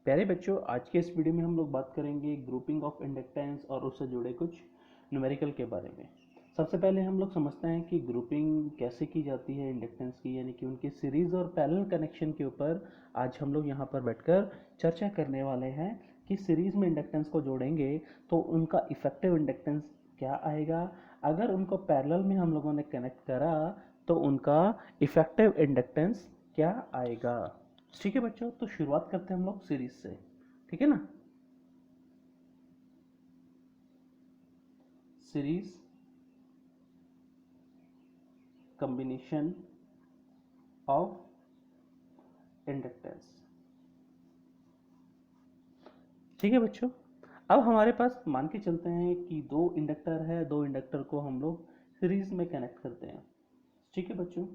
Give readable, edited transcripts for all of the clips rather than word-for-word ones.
प्यारे बच्चों, आज के इस वीडियो में हम लोग बात करेंगे ग्रुपिंग ऑफ इंडक्टेंस और उससे जुड़े कुछ न्यूमेरिकल के बारे में। सबसे पहले हम लोग समझते हैं कि ग्रुपिंग कैसे की जाती है इंडक्टेंस की, यानी कि उनके सीरीज और पैरेलल कनेक्शन के ऊपर आज हम लोग यहाँ पर बैठकर चर्चा करने वाले हैं कि सीरीज में इंडक्टेंस को जोड़ेंगे तो उनका इफेक्टिव इंडक्टेंस क्या आएगा, अगर उनको पैरेलल में हम लोगों ने कनेक्ट करा तो उनका इफेक्टिव इंडक्टेंस क्या आएगा। ठीक है बच्चों, तो शुरुआत करते हैं हम लोग सीरीज से। ठीक है ना। Series combination of inductance. ठीक है बच्चों, अब हमारे पास मान के चलते हैं कि दो इंडक्टर है, दो इंडक्टर को हम लोग सीरीज में कनेक्ट करते हैं। ठीक है बच्चों,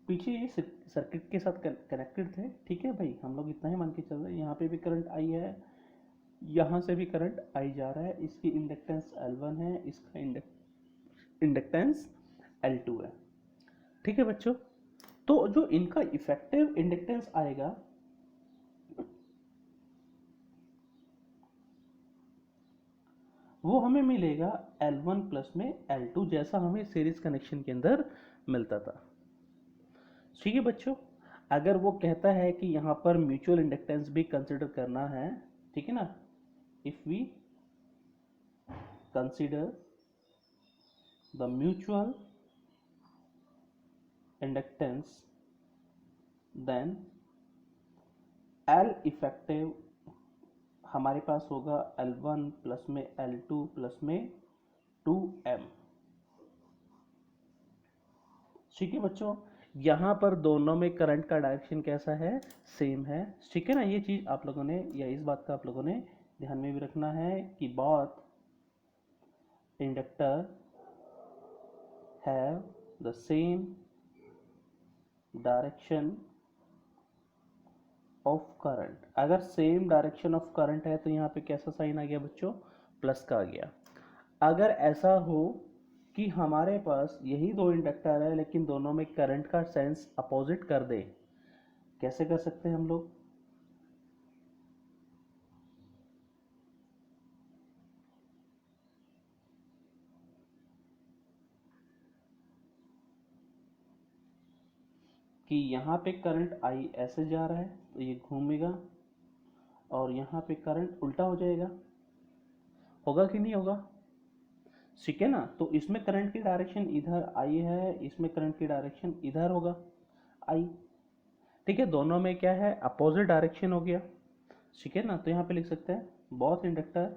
पीछे ये सर्किट के साथ कनेक्टेड थे। ठीक है भाई, हम लोग इतना ही मान के चल रहे हैं। यहाँ पे भी करंट आई है, यहाँ से भी करंट आई जा रहा है। इसकी इंडक्टेंस L1 है, इसका इंडक्टेंस L2 है। ठीक है बच्चों, तो जो इनका इफेक्टिव इंडक्टेंस आएगा वो हमें मिलेगा L1 प्लस में L2, जैसा हमें सीरीज कनेक्शन के अंदर मिलता था। ठीक है बच्चों, अगर वो कहता है कि यहाँ पर म्यूचुअल इंडक्टेंस भी कंसिडर करना है, ठीक है ना, if we consider the mutual inductance then L effective हमारे पास होगा L1 प्लस में L2 प्लस में 2M। ठीक है बच्चों, यहाँ पर दोनों में करंट का डायरेक्शन कैसा है, सेम है। ठीक है ना, ये चीज आप लोगों ने, या इस बात का आप लोगों ने ध्यान में भी रखना है कि both inductor have the same direction of current. अगर सेम डायरेक्शन ऑफ करंट है तो यहाँ पे कैसा साइन आ गया बच्चों, प्लस का आ गया। अगर ऐसा हो कि हमारे पास यही दो इंडक्टर है लेकिन दोनों में करंट का सेंस अपोजिट कर दे, कैसे कर सकते हैं हम लोग, कि यहाँ पे करंट आई ऐसे जा रहा है तो ये घूमेगा और यहाँ पे करंट उल्टा हो जाएगा, होगा कि नहीं होगा। ठीक है ना, तो इसमें करंट की डायरेक्शन इधर आई है, इसमें करंट की डायरेक्शन इधर होगा आई। ठीक है, दोनों में क्या है, अपोजिट डायरेक्शन हो गया। ठीक है ना, तो यहाँ पे लिख सकते हैं both inductor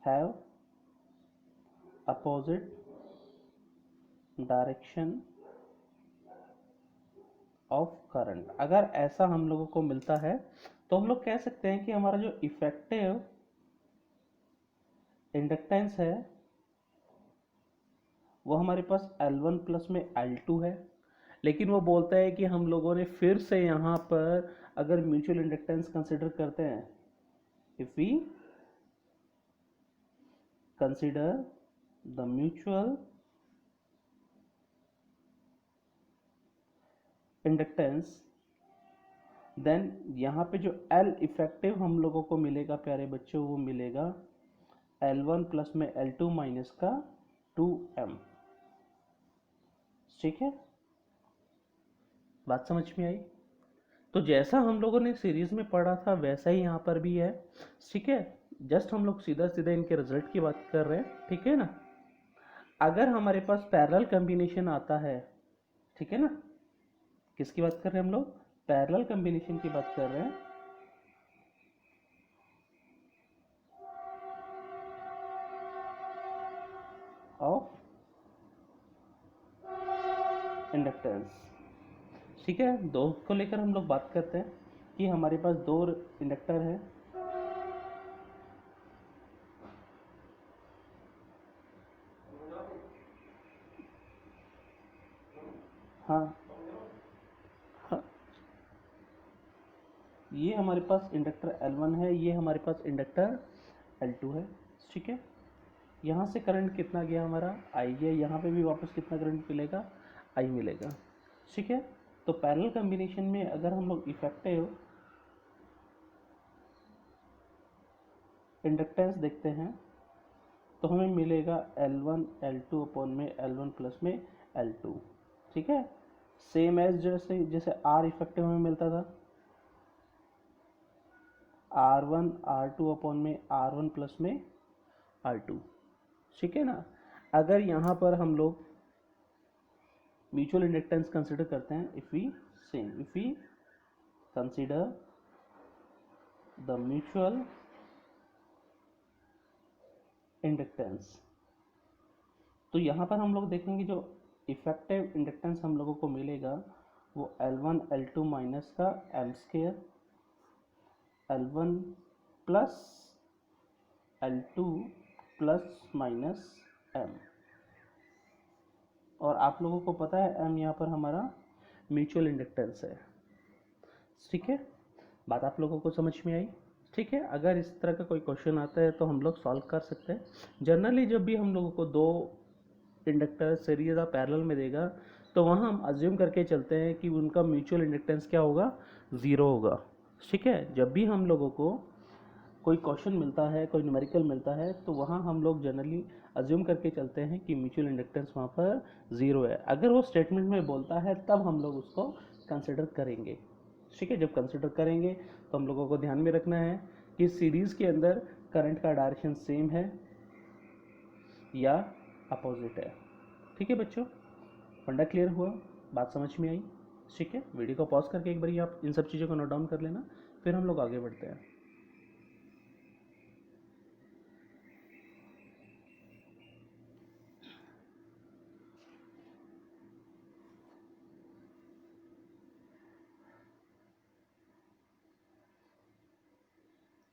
have opposite direction of current. अगर ऐसा हम लोगों को मिलता है तो हम लोग कह सकते हैं कि हमारा जो इफेक्टिव इंडक्टेंस है वो हमारे पास L1 प्लस में L2 है। लेकिन वो बोलता है कि हम लोगों ने फिर से यहाँ पर अगर म्यूचुअल इंडक्टेंस कंसिडर करते हैं, if we consider the mutual inductance, then यहाँ पे जो L इफेक्टिव हम लोगों को मिलेगा प्यारे बच्चों, वो मिलेगा L1 प्लस में L2 माइनस का 2M। ठीक है, बात समझ में आई। तो जैसा हम लोगों ने सीरीज में पढ़ा था वैसा ही यहाँ पर भी है। ठीक है, जस्ट हम लोग सीधा सीधा इनके रिजल्ट की बात कर रहे हैं। ठीक है ना, अगर हमारे पास पैरेलल कॉम्बिनेशन आता है, ठीक है ना, किसकी बात कर रहे हैं हम लोग, पैरेलल कॉम्बिनेशन की बात कर रहे हैं, ऑफ इंडक्टेंस। ठीक है, दो को लेकर हम लोग बात करते हैं कि हमारे पास दो इंडक्टर है, हाँ हाँ, ये हमारे पास इंडक्टर L1 है, ये हमारे पास इंडक्टर L2 है। ठीक है, यहाँ से करंट कितना गया हमारा, आई गया, यहाँ पे भी वापस कितना करंट मिलेगा, आई मिलेगा। ठीक है, तो पैरेलल कॉम्बिनेशन में अगर हम लोग इफेक्टिव इंडक्टेंस देखते हैं तो हमें मिलेगा L1 L2 अपॉन में L1 प्लस में L2। ठीक है, सेम एज जैसे जैसे R इफेक्टिव हमें मिलता था R1 R2 अपॉन में R1 प्लस में R2। ठीक है ना, अगर यहाँ पर हम लोग म्यूचुअल इंडक्टेंस कंसिडर करते हैं, if we consider the mutual inductance, तो यहाँ पर हम लोग देखेंगे जो इफेक्टिव इंडक्टेंस हम लोगों को मिलेगा वो L1 L2 माइनस का m square L1 plus L2 plus minus m, और आप लोगों को पता है m यहाँ पर हमारा म्यूचुअल इंडक्टेंस है। ठीक है, बात आप लोगों को समझ में आई। ठीक है, अगर इस तरह का कोई क्वेश्चन आता है तो हम लोग सॉल्व कर सकते हैं। जनरली जब भी हम लोगों को दो इंडक्टर सीरीज या पैरेलल में देगा तो वहाँ हम अज्यूम करके चलते हैं कि उनका म्यूचुअल इंडक्टेंस क्या होगा, ज़ीरो होगा। ठीक है, जब भी हम लोगों को कोई क्वेश्चन मिलता है, कोई न्यूमेरिकल मिलता है, तो वहाँ हम लोग जनरली अज्यूम करके चलते हैं कि म्यूचुअल इंडक्टेंस वहाँ पर ज़ीरो है। अगर वो स्टेटमेंट में बोलता है तब हम लोग उसको कंसिडर करेंगे। ठीक है, जब कंसिडर करेंगे तो हम लोगों को ध्यान में रखना है कि सीरीज़ के अंदर करंट का डायरेक्शन सेम है या अपोजिट है। ठीक है बच्चों, फंडा क्लियर हुआ, बात समझ में आई। ठीक है, वीडियो को पॉज करके एक बार आप इन सब चीज़ों को नोट डाउन कर लेना, फिर हम लोग आगे बढ़ते हैं।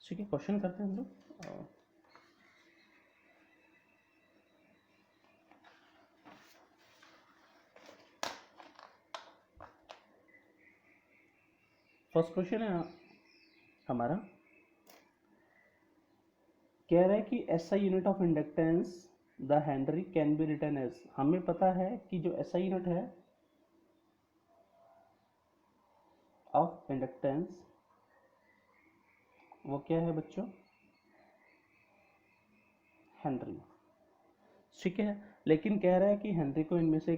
ठीक है, क्वेश्चन करते हैं हम लोग। फर्स्ट क्वेश्चन है हमारा, कह रहा है कि SI unit of inductance the henry can be written as. हमें पता है कि जो SI यूनिट है ऑफ इंडक्टेंस वो क्या है बच्चों, हेनरी। ठीक है, लेकिन कह रहा है कि हेनरी को इनमें से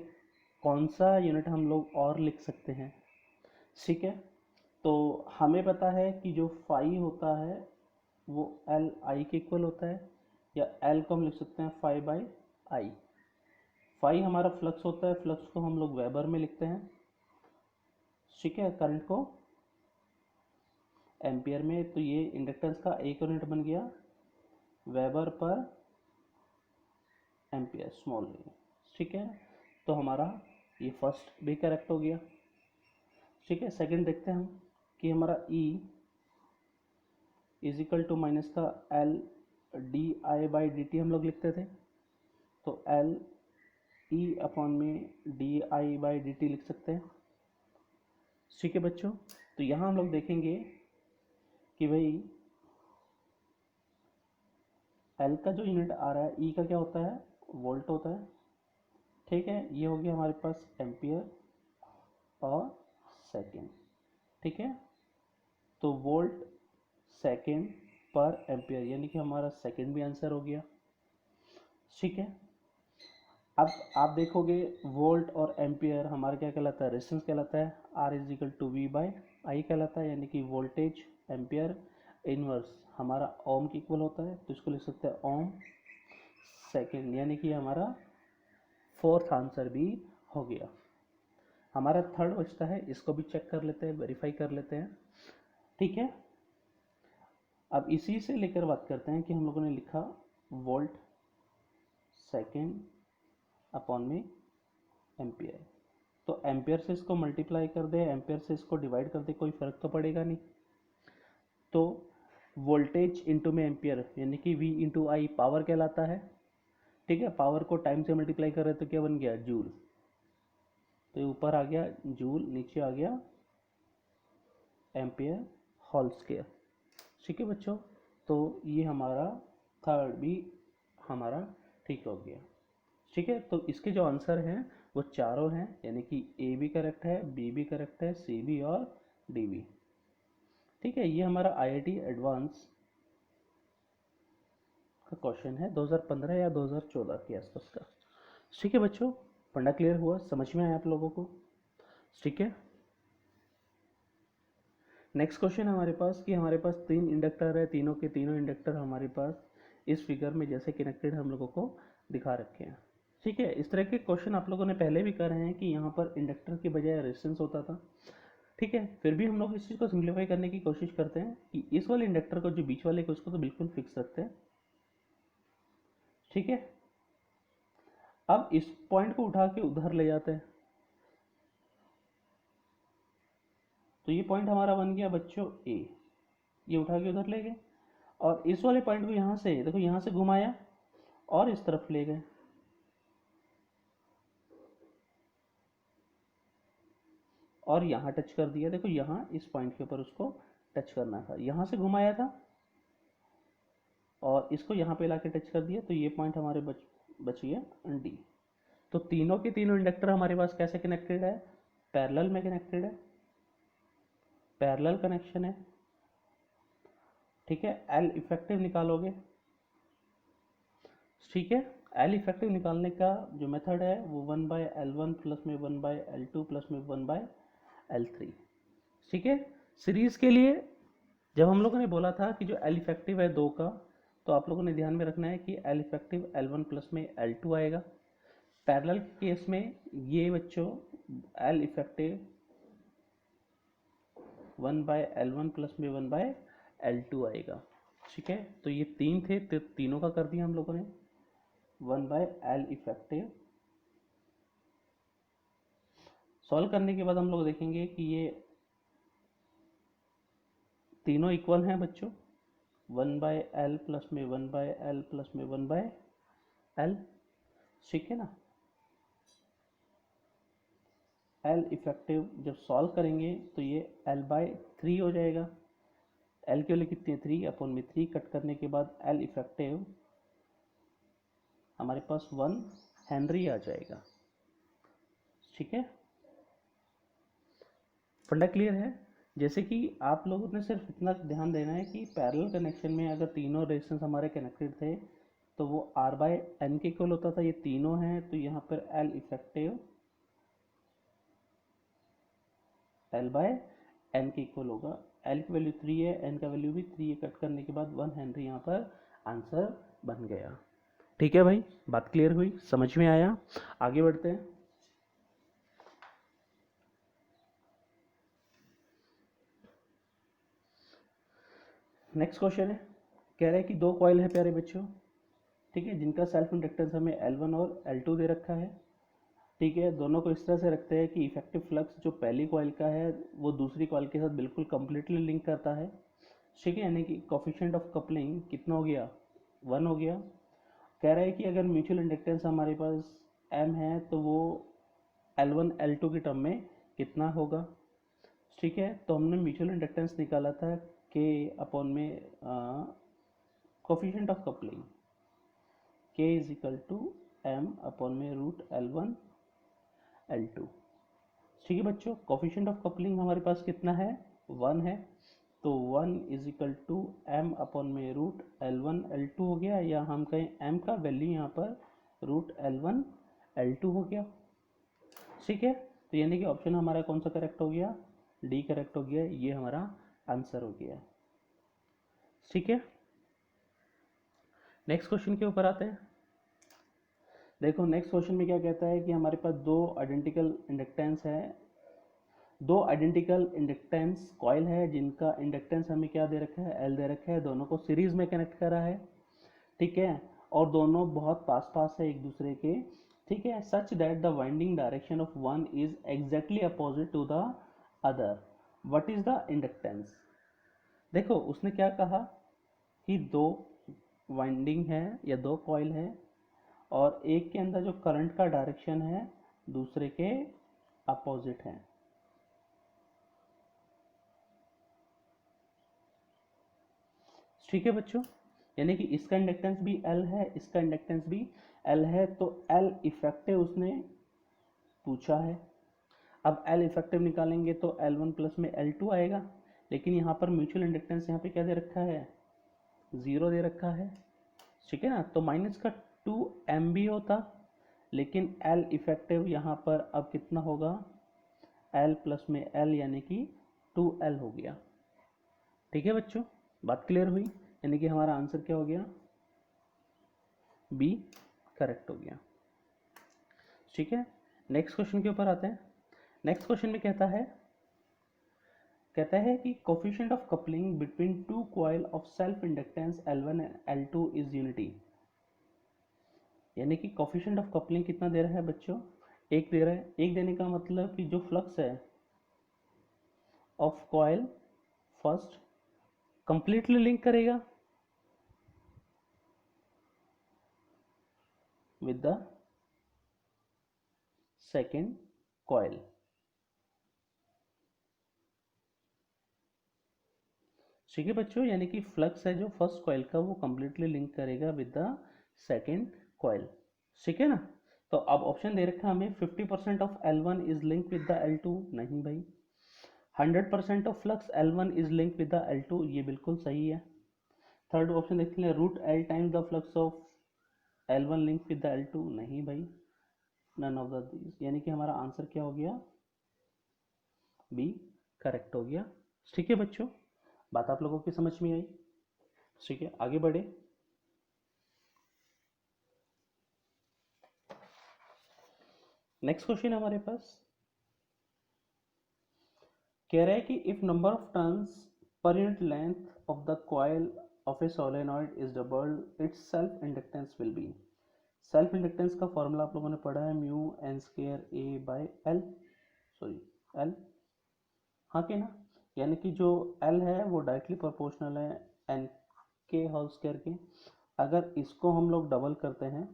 कौन सा यूनिट हम लोग और लिख सकते हैं। ठीक है, तो हमें पता है कि जो फाई होता है वो एल आई के इक्वल होता है, या एल को हम लिख सकते हैं फाई बाई आई। फाई हमारा फ्लक्स होता है, फ्लक्स को हम लोग वेबर में लिखते हैं। ठीक है, करंट को एम्पियर में, तो ये इंडक्टेंस का एक यूनिट बन गया वेबर पर एम्पियर, स्मॉल ए। ठीक है, तो हमारा ये फर्स्ट भी करेक्ट हो गया। ठीक है, सेकंड देखते हैं हम कि हमारा E is equal to minus का L D I by D T हम लोग लिखते थे, तो एल ई अपॉन में D I by D T लिख सकते हैं। ठीक है बच्चों, तो यहाँ हम लोग देखेंगे कि भाई एल का जो यूनिट आ रहा है, ई का क्या होता है, वोल्ट होता है। ठीक है, ये हो गया हमारे पास एम्पियर और सेकेंड। ठीक है, तो वोल्ट सेकेंड पर एम्पियर, यानी कि हमारा सेकेंड भी आंसर हो गया। ठीक है, अब आप देखोगे वोल्ट और एम्पियर हमारा क्या कहलाता है, रेजिस्टेंस कहलाता है। R is equal to V by I कहलाता है, यानी कि वोल्टेज एम्पियर इनवर्स हमारा ओम के इक्वल होता है, तो इसको लिख सकते हैं ओम सेकेंड, यानी कि हमारा फोर्थ आंसर भी हो गया। हमारा थर्ड बचता है, इसको भी चेक कर लेते हैं, वेरीफाई कर लेते हैं। ठीक है, अब इसी से लेकर बात करते हैं कि हम लोगों ने लिखा वोल्ट सेकेंड अपॉन में एम्पियर, तो एम्पियर से इसको मल्टीप्लाई कर दे, एम्पियर से इसको डिवाइड कर दे, कोई फर्क तो पड़ेगा नहीं। तो वोल्टेज इंटू में एम्पियर, यानी कि V इंटू आई पावर कहलाता है। ठीक है, पावर को टाइम से मल्टीप्लाई कर रहे तो क्या बन गया, जूल। तो ऊपर आ गया जूल, नीचे आ गया एम्पियर होल स्क्वायर। ठीक है बच्चों, तो ये हमारा थर्ड भी हमारा ठीक हो गया। ठीक है, तो इसके जो आंसर हैं वो चारों हैं, यानी कि ए भी करेक्ट है, बी भी करेक्ट है, सी भी और डी भी। ठीक है, ये हमारा आईआईटी एडवांस का क्वेश्चन है 2015 या 2014 के आसपास का। ठीक है बच्चों, पढ़ना क्लियर हुआ, समझ में आया आप लोगों को? ठीक है, नेक्स्ट क्वेश्चन हमारे पास कि हमारे पास 3 इंडक्टर है, तीनों के तीनों इंडक्टर हमारे पास इस फिगर में जैसे कनेक्टेड हम लोगों को दिखा रखे हैं। ठीक है, इस तरह के क्वेश्चन आप लोगों ने पहले भी करे हैं कि यहाँ पर इंडक्टर के बजाय रेजिस्टेंस होता था। ठीक है, फिर भी हम लोग इस चीज़ को सिंप्लीफाई करने की कोशिश करते हैं कि इस वाले इंडक्टर को, जो बीच वाले को, उसको तो बिल्कुल फिक्स रखते हैं। ठीक है, अब इस पॉइंट को उठा के उधर ले जाते हैं, तो ये पॉइंट हमारा बन गया बच्चों ए, ये उठा के उधर ले गए। और इस वाले पॉइंट को यहाँ से देखो, यहाँ से घुमाया और इस तरफ ले गए, और यहाँ टच कर दिया। देखो यहाँ इस पॉइंट के ऊपर उसको टच करना था, यहाँ से घुमाया था और इसको यहाँ पे लाके टच कर दिया, तो ये पॉइंट हमारे बच गया डी। तो तीनों के तीनों इंडक्टर हमारे पास कैसे कनेक्टेड है? पैरेलल में कनेक्टेड है, पैरेलल कनेक्शन है। ठीक है, एल इफेक्टिव निकालोगे। ठीक है, एल इफेक्टिव निकालने का जो मेथड है वो 1/L1 प्लस में 1/L2 प्लस में 1/L3। ठीक है, सीरीज के लिए जब हम लोगों ने बोला था कि जो एल इफेक्टिव है 2 का, तो आप लोगों ने ध्यान में रखना है कि एल इफेक्टिव L1 प्लस में L2 आएगा। पैरेलल के केस में ये बच्चों एल इफेक्टिव 1/L1 प्लस में 1/L2 आएगा। ठीक है, तो ये 3 थे, तो तीनों का कर दिया हम लोगों ने 1/L इफेक्टिव। सॉल्व करने के बाद हम लोग देखेंगे कि ये तीनों इक्वल हैं बच्चों, 1/L प्लस में 1/L प्लस में 1/L। ठीक है ना, एल इफेक्टिव जब सॉल्व करेंगे तो ये L/3 हो जाएगा। एल की वैल्यू कितनी है? 3 अपॉन में 3 कट करने के बाद एल इफेक्टिव हमारे पास 1 हेनरी आ जाएगा। ठीक है, फंडा क्लियर है? जैसे कि आप लोगों ने सिर्फ इतना ध्यान देना है कि पैरेलल कनेक्शन में अगर तीनों रेजिस्टेंस हमारे कनेक्टेड थे तो वो R/N के इक्वल होता था। ये तीनों हैं तो यहाँ पर एल इफेक्टिव L/N के इक्वल होगा। एल की वैल्यू 3 है, एन का वैल्यू भी 3 है, कट करने के बाद 1 हेनरी यहाँ पर आंसर बन गया। ठीक है भाई, बात क्लियर हुई, समझ में आया? आगे बढ़ते हैं। नेक्स्ट क्वेश्चन है, कह रहा है कि 2 कॉइल है प्यारे बच्चों, ठीक है, जिनका सेल्फ इंडक्टेंस हमें L1 और L2 दे रखा है। ठीक है, दोनों को इस तरह से रखते हैं कि इफेक्टिव फ्लक्स जो पहली कॉइल का है वो दूसरी कॉइल के साथ बिल्कुल कंप्लीटली लिंक करता है। ठीक है, यानी कि कोफिशिएंट ऑफ कपलिंग कितना हो गया? 1 हो गया। कह रहा है कि अगर म्यूचुअल इंडक्टेंस हमारे पास M है तो वो L1 L2 के टर्म में कितना होगा? ठीक है, तो हमने म्यूचुअल इंडक्टेंस निकाला था K अपॉन में coefficient of coupling, K is equal to M upon में रूट L1 L2। ठीक है बच्चों, कोफिशिएंट ऑफ कपलिंग हमारे पास कितना है? 1 है, तो 1 is equal to M upon में रूट L1 L2 हो गया, या हम कहें M का वैल्यू यहाँ पर रूट L1 L2 हो गया। ठीक है, तो यानी कि ऑप्शन हमारा कौन सा करेक्ट हो गया? डी करेक्ट हो गया, ये हमारा आंसर हो गया। ठीक है, नेक्स्ट क्वेश्चन के ऊपर आते हैं। देखो नेक्स्ट क्वेश्चन में क्या कहता है कि हमारे पास दो आइडेंटिकल इंडक्टेंस है, दो आइडेंटिकल इंडक्टेंस कॉइल है जिनका इंडक्टेंस हमें क्या दे रखा है? एल दे रखा है। दोनों को सीरीज में कनेक्ट करा है, ठीक है, और दोनों बहुत पास पास है एक दूसरे के। ठीक है, such that the winding direction of one is exactly opposite to the other, what is the inductance? देखो उसने क्या कहा कि दो वाइंडिंग है या दो कॉइल है और एक के अंदर जो करंट का डायरेक्शन है दूसरे के अपोजिट है। ठीक है बच्चों, यानी कि इसका इंडक्टेंस भी L है, इसका इंडक्टेंस भी एल है तो एल इफेक्टिव उसने पूछा है। अब एल इफेक्टिव निकालेंगे तो L1 प्लस में L2 आएगा, लेकिन यहाँ पर म्यूचुअल इंडक्टेंस यहाँ पे क्या दे रखा है, 0 दे रखा है, ठीक है ना। तो माइनस का 2m भी होता, लेकिन L इफेक्टिव यहाँ पर अब कितना होगा, L प्लस में L यानी कि 2L हो गया। ठीक है बच्चों, बात क्लियर हुई, यानी कि हमारा आंसर क्या हो गया, बी करेक्ट हो गया। ठीक है, नेक्स्ट क्वेश्चन के ऊपर आते हैं। नेक्स्ट क्वेश्चन में कहता है कि coefficient of coupling between two coil of self inductance L1 and L2 is unity. यानी कि कोफिशिएंट ऑफ कपलिंग कितना दे रहा है बच्चों, एक दे रहा है। एक देने का मतलब कि जो फ्लक्स है of coil first completely link करेगा विद द सेकेंड कॉइल। ठीक है बच्चों, यानी कि फ्लक्स है जो फर्स्ट कॉइल का वो कंप्लीटली लिंक करेगा विद द सेकेंड कॉइल। ठीक है ना। तो अब ऑप्शन दे रखा है हमें 50% of L1 is link with the L2, नहीं भाई। 100% of flux L1 is link with the L2, ये बिल्कुल सही है। थर्ड ऑप्शन देखते हैं, root L times the flux of L1 link with the L2, नहीं भाई, नन ऑफ द, यानी कि हमारा आंसर क्या हो गया, बी करेक्ट हो गया। ठीक है बच्चों, बात आप लोगों की समझ में आई। ठीक है, आगे बढ़े। नेक्स्ट क्वेश्चन हमारे पास कह रहा है कि if number of turns per unit length of the coil of a solenoid is doubled it's self inductance will be. Self inductance का फॉर्मूला आप लोगों ने पढ़ा है, mu N square A by L, sorry L, हाँ कि ना। यानी कि जो एल है वो डायरेक्टली प्रोपोर्शनल है एन के होल स्क्वायर के। अगर इसको हम लोग डबल करते हैं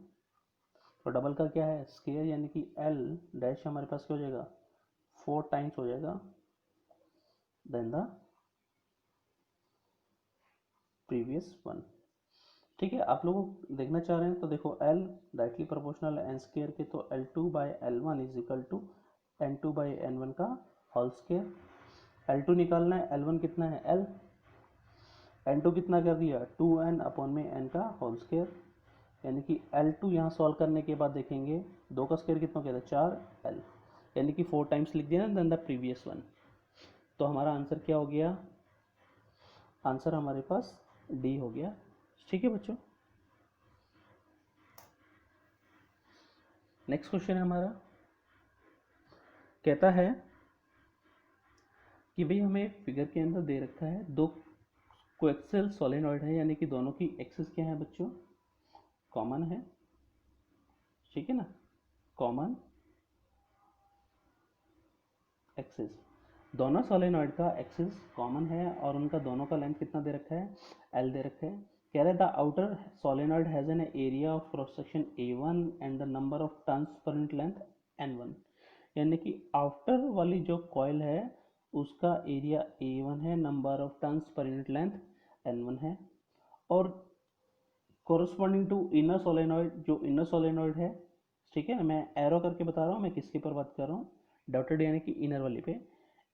तो डबल का क्या है, स्क्वायर, यानी कि एल डैश हमारे पास क्या हो जाएगा, 4 टाइम्स हो जाएगा देन द प्रीवियस वन। ठीक है, आप लोग देखना चाह रहे हैं तो देखो एल डायरेक्टली प्रोपोर्शनल है एन स्क्वायर के, तो L2 by L1 is equal to N2 by N1 का होल स्क्वायर। L2 निकालना है, L1 कितना है L, N2 कितना कर दिया 2N अपॉन में N का होल स्क्वायर, यानी कि L2 यहाँ सॉल्व करने के बाद देखेंगे 2 का स्क्वायर कितना कहता है 4L, यानी कि 4 टाइम्स लिख दिया ना देन द प्रीवियस वन। तो हमारा आंसर क्या हो गया, आंसर हमारे पास डी हो गया। ठीक है बच्चों, नेक्स्ट क्वेश्चन है हमारा, कहता है कि भाई हमें फिगर के अंदर दे रखा है दो कोएक्सियल सोलेनॉइड है, यानी कि दोनों की एक्सिस क्या है बच्चों, कॉमन है। ठीक है ना, कॉमन एक्सिस, दोनों सोलेनॉइड का एक्सिस कॉमन है और उनका दोनों का लेंथ कितना दे रखा है, एल दे रखा है। कह रहे the outer solenoid has an area of cross section A1 and the number of turns per unit length N1। यानी कि आउटर वाली जो कॉइल है उसका एरिया A1 है, number of turns per unit length N1 है, और कोरस्पॉन्डिंग टू इनर सोलेनॉइड, जो इनर सोलेनॉइड है, ठीक है, मैं एरो करके बता रहा हूँ मैं किसके ऊपर बात कर रहा हूँ, डॉटेड यानी कि इनर वाली पे,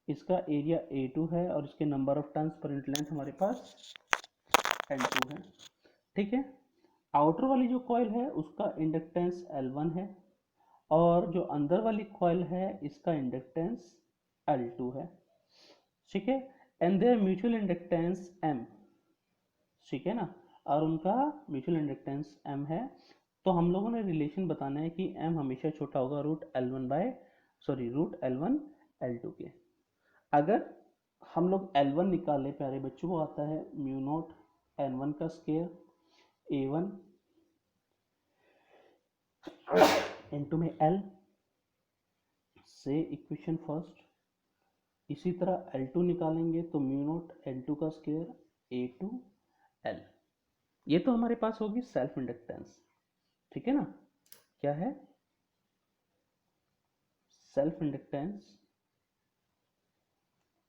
इसका एरिया A2 है और इसके number of turns per unit length हमारे पास N2 है। ठीक है, आउटर वाली जो कॉइल है उसका इंडक्टेंस L1 है और जो अंदर वाली कॉइल है इसका इंडक्टेंस L2 है। ठीक है, and there mutual inductance M, ठीक है ना, और उनका म्यूचुअल इंडक्टेंस M है। तो हम लोगों ने रिलेशन बताना है कि M हमेशा छोटा होगा रूट L1 L2 के। अगर हम लोग L1 निकाले प्यारे बच्चों, वो आता है म्यू नॉट N1 का स्क्वायर A1 N2 में L से इक्वेशन फर्स्ट। इसी तरह L2 निकालेंगे तो म्यू नॉट L2 का स्क्वायर A2L। ये तो हमारे पास होगी सेल्फ इंडक्टेंस। ठीक है ना, क्या है, self inductance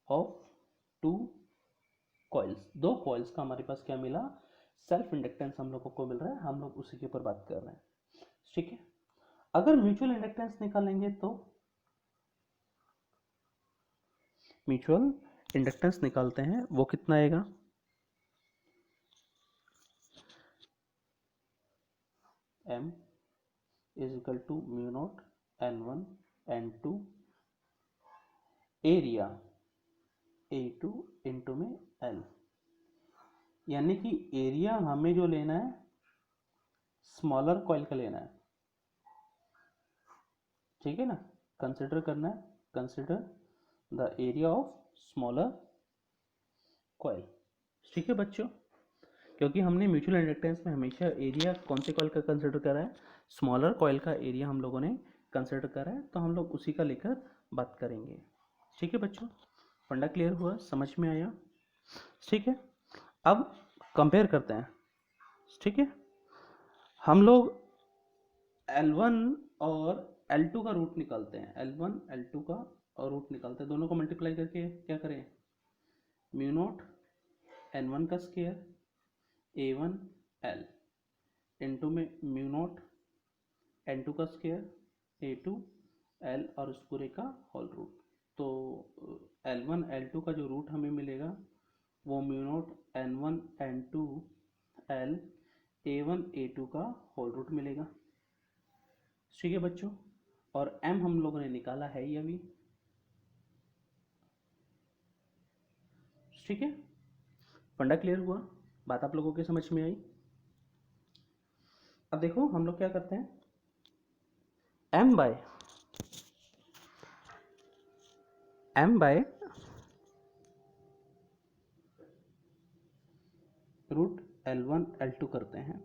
of two coils, दो कॉइल्स का हमारे पास क्या मिला, सेल्फ इंडक्टेंस हम लोगों को मिल रहा है, हम लोग उसी के ऊपर बात कर रहे हैं। ठीक है। अगर म्यूचुअल इंडक्टेंस निकालेंगे तो म्यूचुअल इंडक्टेंस निकालते हैं, वो कितना आएगा, M is equal to mu naught N1 N2 area A2 into में L, यानी कि एरिया हमें जो लेना है स्मॉलर कॉइल का लेना है, ठीक है ना, कंसिडर करना है, consider the area of smaller coil. ठीक है बच्चों, क्योंकि हमने म्यूचुअल इंडक्टेंस में हमेशा एरिया कौन से कॉइल का कंसिडर करा है, स्मॉलर कॉइल का एरिया हम लोगों ने कंसिडर करा है, तो हम लोग उसी का लेकर बात करेंगे। ठीक है बच्चों, फंडा क्लियर हुआ, समझ में आया? ठीक है, अब कंपेयर करते हैं। ठीक है, हम लोग L1 और L2 का रूट निकालते हैं, L1 L2 का और रूट निकालते हैं, दोनों को मल्टीप्लाई करके क्या करें, म्यू नॉट N1 का स्क्वायर A1 L इंटू में म्यू नॉट N2 का स्क्वायर A2 L और उस पूरे का होल रूट। तो L1 L2 का जो रूट हमें मिलेगा वो mu naught N1 N2 L A1 A2 का होल रूट मिलेगा। ठीक है बच्चों, और M हम लोगों ने निकाला है ये अभी। ठीक है, फंडा क्लियर हुआ, बात आप लोगों के समझ में आई? अब देखो हम लोग क्या करते हैं, M by root L1 L2 करते हैं।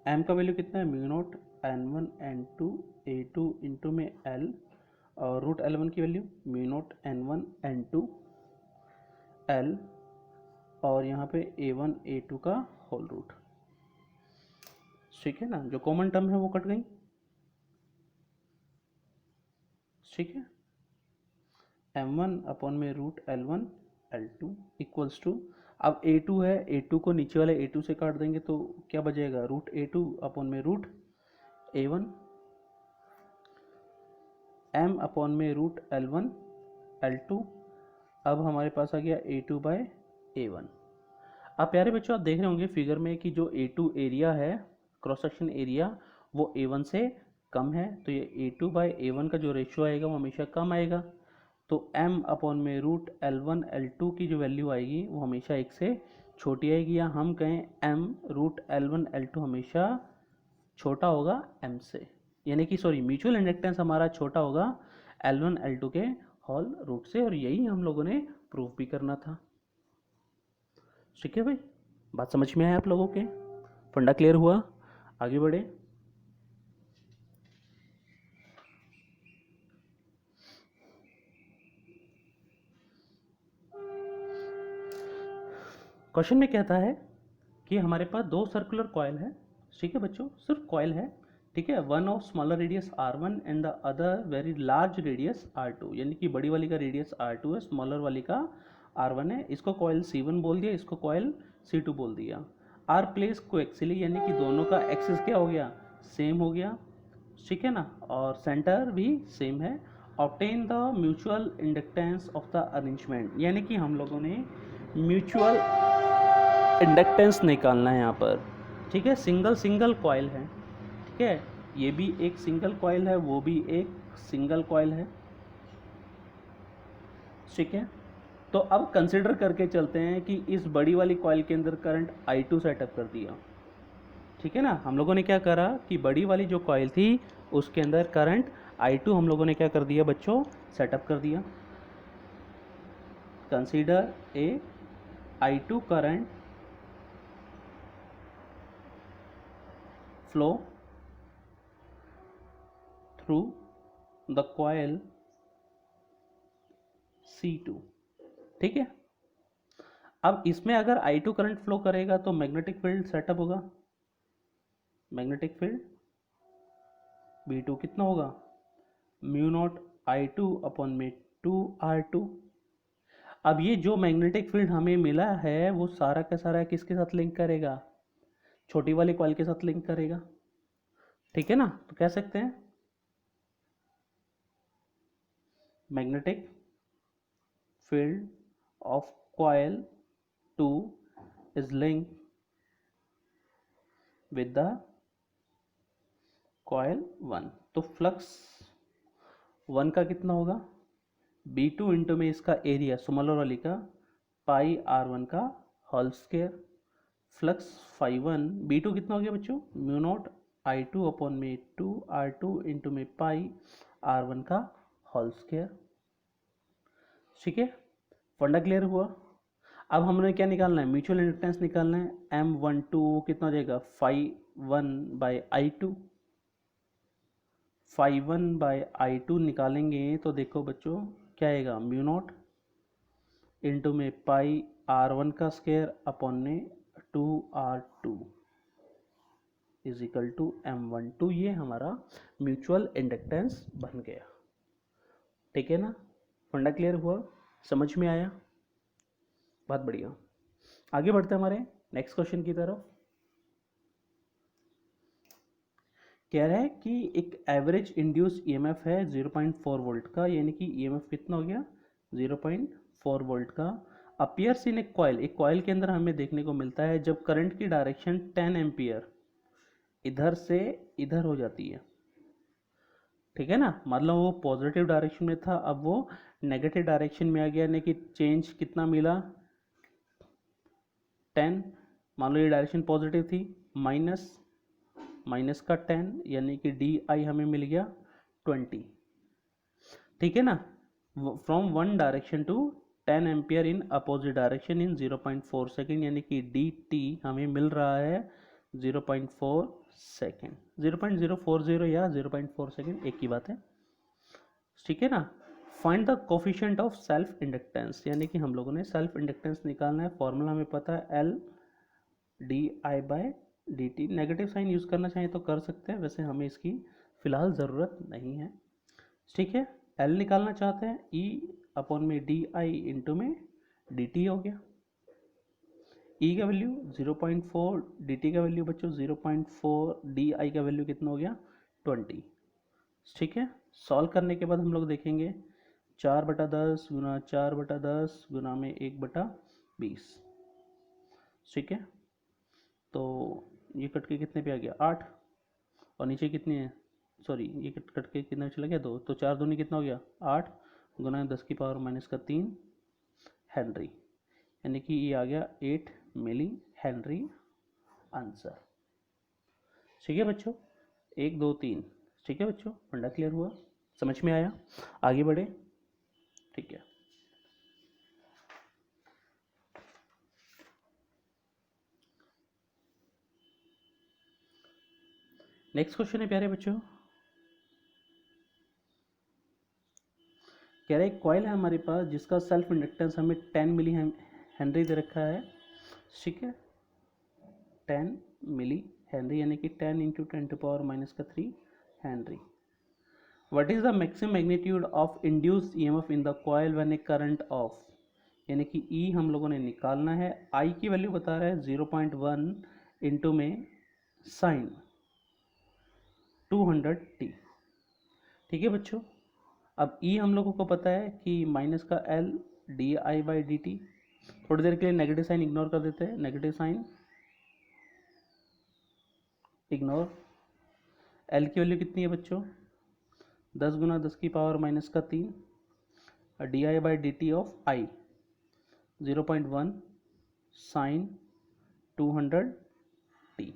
M का वैल्यू कितना है, mu naught N1 N2 A2 into में L और रूट L1 की value mu naught N1 N2 L और यहाँ पे A1 A2 का होल रूट। ठीक है ना, जो कॉमन टर्म है वो कट गई। ठीक है, M1 अपॉन में root L1 L2 equals to, अब A2 है, A2 को नीचे वाले A2 से काट देंगे तो क्या बचेगा, रूट A2 अपॉन में रूट A1 M अपॉन में रूट L1 L2। अब हमारे पास आ गया A2 बाय A1। अब प्यारे बच्चों आप देख रहे होंगे फिगर में कि जो A2 एरिया है, क्रॉस सेक्शन एरिया, वो A1 से कम है, तो ये A2 बाय A1 का जो रेशियो आएगा वो हमेशा कम आएगा। तो M अपॉन में रूट L1 L2 की जो वैल्यू आएगी वो हमेशा 1 से छोटी आएगी, या हम कहें M रूट L1 L2 हमेशा छोटा होगा M से, यानी कि सॉरी म्यूचुअल इंडक्टेंस हमारा छोटा होगा L1 L2 के होल रूट से, और यही हम लोगों ने प्रूव भी करना था। ठीक है भाई, बात समझ में आया आप लोगों के, फंडा क्लियर हुआ, आगे बढ़े। क्वेश्चन में कहता है कि हमारे पास दो सर्कुलर कॉइल है। ठीक है बच्चों, सिर्फ कॉइल है, ठीक है, one of smaller radius R1 and the other very large radius R2, यानी कि बड़ी वाली का रेडियस R2 है, स्मॉलर वाली का R1 है। इसको कॉइल C1 बोल दिया, इसको कॉइल C2 बोल दिया। आर प्लेस कोएक्सियली, यानी कि दोनों का एक्सिस क्या हो गया, सेम हो गया, ठीक है ना, और सेंटर भी सेम है। Obtain the mutual inductance of the arrangement, यानी कि हम लोगों ने म्यूचुअल इंडक्टेंस निकालना है यहाँ पर। ठीक है, सिंगल कॉइल है, ठीक है, ये भी एक सिंगल कॉइल है, वो भी एक सिंगल कॉइल है। ठीक है, तो अब कंसिडर करके चलते हैं कि इस बड़ी वाली कॉइल के अंदर करंट I2 सेटअप कर दिया। ठीक है ना, हम लोगों ने क्या करा कि बड़ी वाली जो कॉइल थी उसके अंदर करंट I2 हम लोगों ने क्या कर दिया बच्चों, सेटअप कर दिया। Consider a I2 current flow through the coil C2। ठीक है, अब इसमें अगर I2 करंट फ्लो करेगा तो मैग्नेटिक फील्ड सेटअप होगा, मैग्नेटिक फील्ड B2 कितना होगा, म्यू नॉट I2 अपॉन में 2R2। अब ये जो मैग्नेटिक फील्ड हमें मिला है वो सारा का सारा किसके साथ लिंक करेगा, छोटी वाली कॉइल के साथ लिंक करेगा। ठीक है ना, तो कह सकते हैं magnetic field of coil 2 is link with the coil 1। तो फ्लक्स 1 का कितना होगा, B2 इंटू में इसका एरिया स्मॉलर वाली का पाई R1 का whole square, flux phi 1 B2 कितना हो गया बच्चों, म्यू नॉट I2 अपॉन में 2R2 इंटू में पाई R1 का होल स्क्वायर। ठीक है, फंडा क्लियर हुआ। अब हमने क्या निकालना है, म्यूचुअल इंडक्टेंस निकालना है। M12 कितना हो जाएगा, phi 1 by I2। Phi 1 by I2 निकालेंगे तो देखो बच्चों क्या आएगा, म्यू नॉट इंटू में पाई R1 का स्क्वायर अपॉन में 2R2 is equal to M12। ये हमारा म्यूचुअल इंडक्टेंस बन गया। ठीक है ना, फंडा क्लियर हुआ, समझ में आया, बहुत बढ़िया। आगे बढ़ते हैं हमारे नेक्स्ट क्वेश्चन की तरफ। कह रहा है कि एक एवरेज इंड्यूस ईएमएफ है 0.4 वोल्ट का, यानी कि ईएमएफ कितना हो गया, 0.4 वोल्ट का। अपीयर्स इन ए कॉइल, एक कॉइल के अंदर हमें देखने को मिलता है जब करंट की डायरेक्शन 10 एम्पियर इधर से इधर हो जाती है। ठीक है ना, मतलब वो पॉजिटिव डायरेक्शन में था, अब वो नेगेटिव डायरेक्शन में आ गया, यानी कि चेंज कितना मिला, 10। मान लो ये डायरेक्शन पॉजिटिव थी, माइनस का 10, यानी कि डी आई हमें मिल गया 20। ठीक है ना, from one direction to 10 ampere in opposite direction in 0.4 second, यानी कि डी टी हमें मिल रहा है 0.4 सेकेंड, 0.040 या 0.4 सेकेंड, एक ही बात है। ठीक है ना, find the coefficient of self inductance, यानी कि हम लोगों ने सेल्फ इंडक्टेंस निकालना है। फॉर्मूला हमें पता है L D I by D T. Negative sign use करना चाहें तो कर सकते हैं, वैसे हमें इसकी फ़िलहाल ज़रूरत नहीं है। ठीक है, एल निकालना चाहते हैं, ई अपॉन में डी आई इंटू में डी टी हो गया। ई का वैल्यू 0.4, डी टी का वैल्यू बच्चों 0.4, डी आई का वैल्यू कितना हो गया 20। ठीक है, सॉल्व करने के बाद हम लोग देखेंगे 4/10 गुना 4/10 गुना में 1/20। ठीक है, तो ये कट के कितने पे आ गया 8, और नीचे कितनी है, सॉरी ये कट के कितना चला गया 2, तो 4 दूनी कितना हो गया 8 गुना 10⁻³ हेनरी, यानी कि ये आ गया 8 मिली हेनरी आंसर। ठीक है बच्चों, 1 2 3। ठीक है बच्चों, फंडा क्लियर हुआ, समझ में आया, आगे बढ़े। ठीक है, नेक्स्ट क्वेश्चन है प्यारे बच्चों। कह रहे एक कॉइल है हमारे पास जिसका सेल्फ इंडक्टेंस हमें 10 मिली हेनरी दे रखा है। ठीक है, 10 मिली हेनरी, यानी कि 10 into 10⁻³ Henry. What is the maximum magnitude of induced EMF in the coil when A current of, यानी कि ई हम लोगों ने निकालना है। आई की वैल्यू बता रहा है 0.1 इंटू में साइन 200t। ठीक है बच्चों, अब ई हम लोगों को पता है कि माइनस का L D I by D T. थोड़ी देर के लिए नेगेटिव साइन इग्नोर कर देते हैं, नेगेटिव साइन इग्नोर। एल की वैल्यू कितनी है बच्चों, 10 गुना 10⁻³ D I by D T of I 0.1 sine 200t।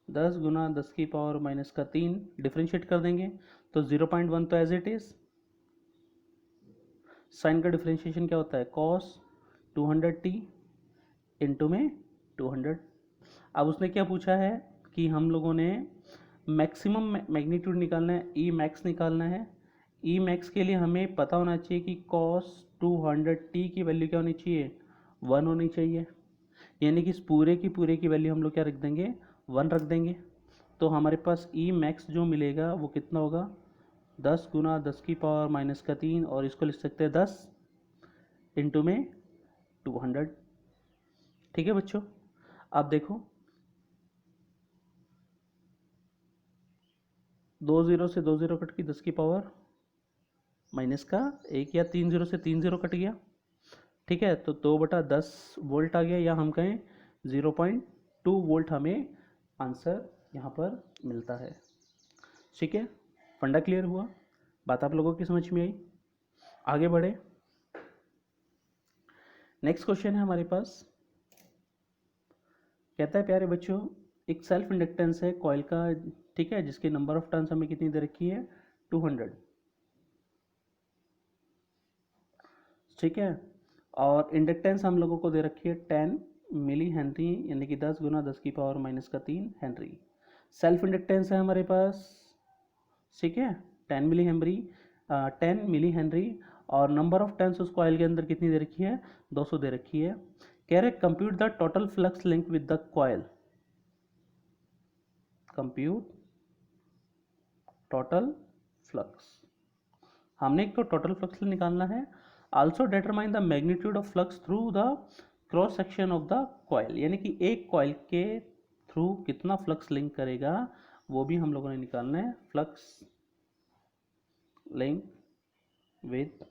10 गुना 10⁻³ डिफ्रेंशिएट कर देंगे तो 0.1 तो एज इट इज। साइन का डिफ्रेंशिएशन क्या होता है, कॉस 200t इंटू में 200। अब उसने क्या पूछा है कि हम लोगों ने मैक्सिमम मैग्नीट्यूड निकालना है, ई मैक्स निकालना है। ई मैक्स के लिए हमें पता होना चाहिए कि कॉस 200t की वैल्यू क्या होनी चाहिए, 1 होनी चाहिए, यानी कि इस पूरे की वैल्यू हम लोग क्या रख देंगे, 1 रख देंगे। तो हमारे पास ई मैक्स जो मिलेगा वो कितना होगा, 10 गुना 10⁻³ और इसको लिख सकते हैं 10 इंटू में 200। ठीक है बच्चों, अब देखो 2 जीरो से 2 जीरो कट की 10 की पावर माइनस का 1, या 3 जीरो से 3 जीरो कट गया, ठीक है, तो 2/10 वोल्ट आ गया, या हम कहें 0.2 वोल्ट हमें आंसर यहाँ पर मिलता है। ठीक है, फंडा क्लियर हुआ, बात आप लोगों की समझ में आई। आगे बढ़े, नेक्स्ट क्वेश्चन है हमारे पास। कहता है प्यारे बच्चों, एक सेल्फ इंडक्टेंस है कॉइल का, ठीक है, जिसके नंबर ऑफ टर्न्स हमें कितनी दे रखी है, 200, ठीक है, और इंडक्टेंस हम लोगों को दे रखी है 10 मिली हेनरी, यानी कि 10 गुना 10 की पावर माइनस का 3 हेनरी। सेल्फ इंडक्टेंस है हमारे पास, ठीक है, 10 मिली हेनरी, 10 मिली हेनरी, और नंबर ऑफ टर्न्स उस कॉइल के अंदर कितनी दे रखी है, 200 दे रखी है। कह रहे compute the total flux link with the coil, compute total flux, हमने एक तो टोटल फ्लक्स निकालना है। Also determine the magnitude of flux through the cross section of the coil, यानी कि एक कॉइल के थ्रू कितना फ्लक्स लिंक करेगा वो भी हम लोगों ने निकालना है। Flux link with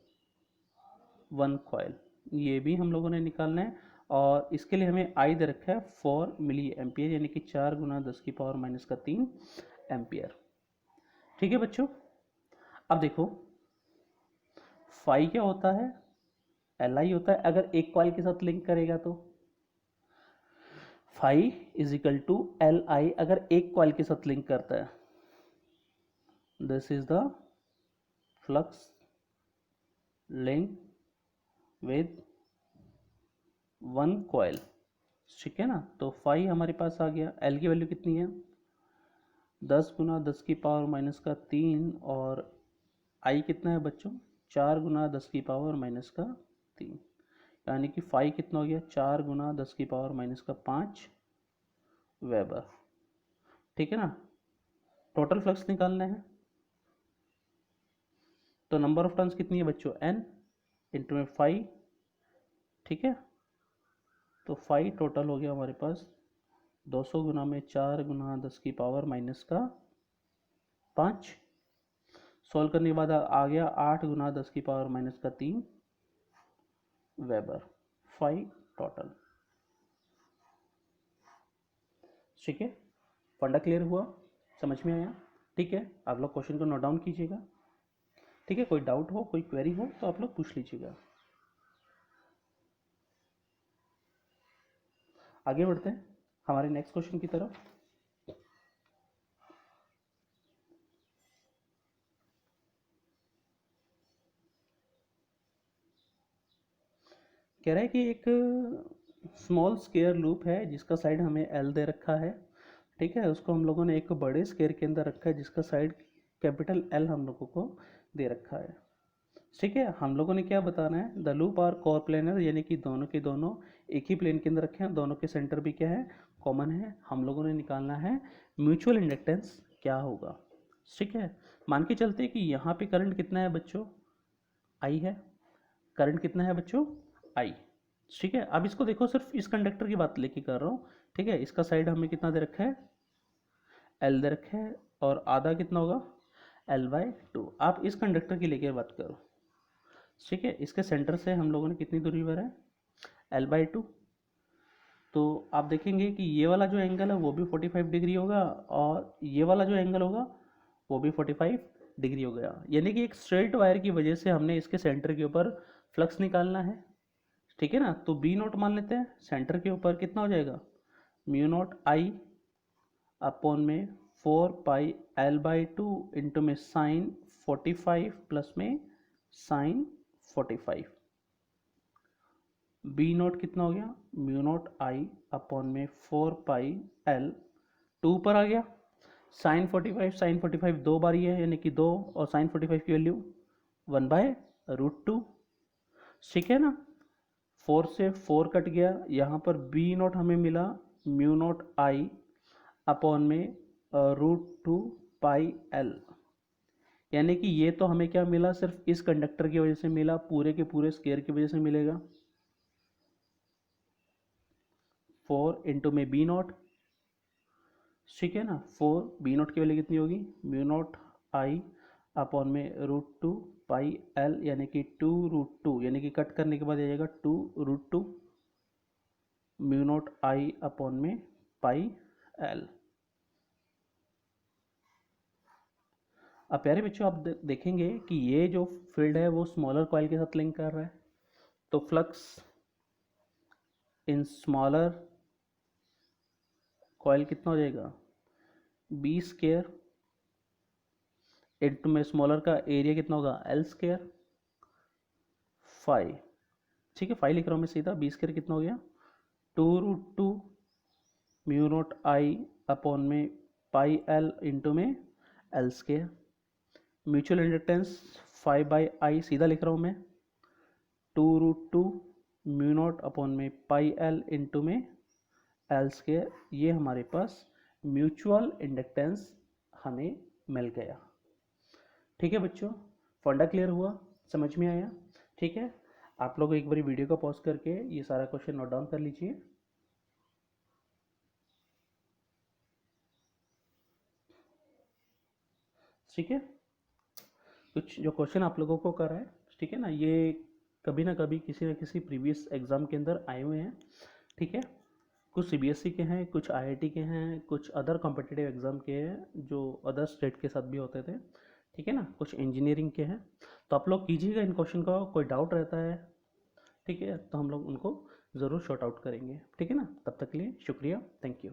one coil, ये भी हम लोगों ने निकालना है, और इसके लिए हमें आई दे रखा है 4 मिली एम्पियर, यानी कि 4 गुना 10 की पावर माइनस का 3 एम्पियर। ठीक है बच्चों, अब देखो फाई क्या होता है, एल आई होता है, अगर एक कॉइल के साथ लिंक करेगा तो phi is equal to L I, अगर एक कॉइल के साथ लिंक करता है, this is the flux link with one coil, ठीक है ना। तो फाई हमारे पास आ गया, एल की वैल्यू कितनी है, 10 गुना 10 की पावर माइनस का 3, और आई कितना है बच्चों, 4 गुना 10 की पावर माइनस का 3, यानी कि फाई कितना हो गया, 4 गुना 10 की पावर माइनस का 5 वेबर, ठीक है ना। टोटल फ्लक्स निकालना है, तो नंबर ऑफ टर्न्स कितनी है बच्चों, एन इंटू में फाई, ठीक है, तो फाई टोटल हो गया हमारे पास 200 गुना में 4 गुना 10 की पावर माइनस का 5, सॉल्व करने के बाद आ गया 8 गुना 10 की पावर माइनस का 3 वेबर, फाई टोटल, ठीक है। फंडा क्लियर हुआ, समझ में आया, ठीक है। आप लोग क्वेश्चन को नोट डाउन कीजिएगा, ठीक है, कोई डाउट हो कोई क्वेरी हो तो आप लोग पूछ लीजिएगा। आगे बढ़ते हैं हमारे नेक्स्ट क्वेश्चन की तरफ। कह रहा है कि एक स्मॉल स्क्वायर लूप है जिसका साइड हमें एल दे रखा है, ठीक है, उसको हम लोगों ने एक बड़े स्क्वायर के अंदर रखा है जिसका साइड कैपिटल एल हम लोगों को दे रखा है, ठीक है। हम लोगों ने क्या बताना है, द लूप आर कोप्लेनर, यानी कि दोनों के दोनों एक ही प्लेन के अंदर रखे हैं, दोनों के सेंटर भी क्या है, कॉमन है। हम लोगों ने निकालना है म्यूचुअल इंडक्टेंस क्या होगा, ठीक है। मान के चलते कि यहाँ पे करंट कितना है बच्चों, आई है, करंट कितना है बच्चों, आई, ठीक है। अब इसको देखो, सिर्फ इस कंडक्टर की बात लेके कर रहा हूँ, ठीक है, इसका साइड हमें कितना दे रखा है, एल दे रखा है, और आधा कितना होगा, L/2। आप इस कंडक्टर की लेके बात करो, ठीक है, इसके सेंटर से हम लोगों ने कितनी दूरी पर है, L/2। तो आप देखेंगे कि ये वाला जो एंगल है वो भी 45 डिग्री होगा, और ये वाला जो एंगल होगा वो भी 45 डिग्री हो गया, यानी कि एक स्ट्रेट वायर की वजह से हमने इसके सेंटर के ऊपर फ्लक्स निकालना है, ठीक है ना। तो बी नोट मान लेते हैं, सेंटर के ऊपर कितना हो जाएगा, म्यू नोट आई अपॉन में 4 पाई L/2 इंटू में साइन 45 प्लस में साइन 45, बी नोट कितना हो गया, म्यू नोट आई अपॉन में 4 पाई L, 2 पर आ गया, साइन 45 दो बार ही है, यानी कि 2, और साइन 45 की वैल्यू 1/√2, ठीक है ना। 4 से 4 कट गया, यहाँ पर बी नोट हमें मिला म्यू नोट आई अपॉन में √2 पाई L, यानी कि ये तो हमें क्या मिला, सिर्फ इस कंडक्टर की वजह से मिला, पूरे के पूरे स्क्वायर की वजह से मिलेगा। 4 इंटू में बी नोट, ठीक है ना, 4 बी नोट की वैल्यू कितनी होगी, म्यू नोट आई अपॉन में √2 पाई एल, यानी कि 2√2, यानी कि कट करने के बाद आ जाएगा 2√2 म्यू नॉट आई अपॉन में पाई एल। अब प्यारे बच्चों आप देखेंगे कि ये जो फील्ड है वो स्मॉलर कॉइल के साथ लिंक कर रहा है, तो फ्लक्स इन स्मॉलर कॉइल कितना हो जाएगा, बी स्क्वायर इंटू में स्मॉलर का एरिया कितना होगा, एल स्क्वायर फाई। ठीक है, फाई लिख रहा हूँ मैं सीधा, बी स्क्वायर कितना हो गया 2√2 म्यू नॉट आई अपॉन में पाई एल इंटू में L square. Mutual inductance 5/I सीधा लिख रहा हूँ मैं, 2√2 म्यू नॉट अपॉन में पाई एल इंटू में एल स्क्वायर। ये हमारे पास म्यूचुअल इंडक्टेंस हमें मिल गया। ठीक है बच्चों, फंडा क्लियर हुआ, समझ में आया? ठीक है, आप लोग एक बारी वीडियो को पॉज करके ये सारा क्वेश्चन नोट डाउन कर लीजिए। ठीक है, कुछ जो क्वेश्चन आप लोगों को कर रहा है, ठीक है ना, ये कभी ना कभी किसी न किसी प्रीवियस एग्जाम के अंदर आए हुए हैं। ठीक है, कुछ सीबीएसई के हैं, कुछ आईआईटी के हैं, कुछ अदर कॉम्पिटिटिव एग्जाम के हैं जो अदर स्टेट के साथ भी होते थे। ठीक है ना, कुछ इंजीनियरिंग के हैं। तो आप लोग कीजिएगा इन क्वेश्चन का, कोई डाउट रहता है ठीक है तो हम लोग उनको ज़रूर शॉर्ट आउट करेंगे। ठीक है ना, तब तक के लिए शुक्रिया, थैंक यू।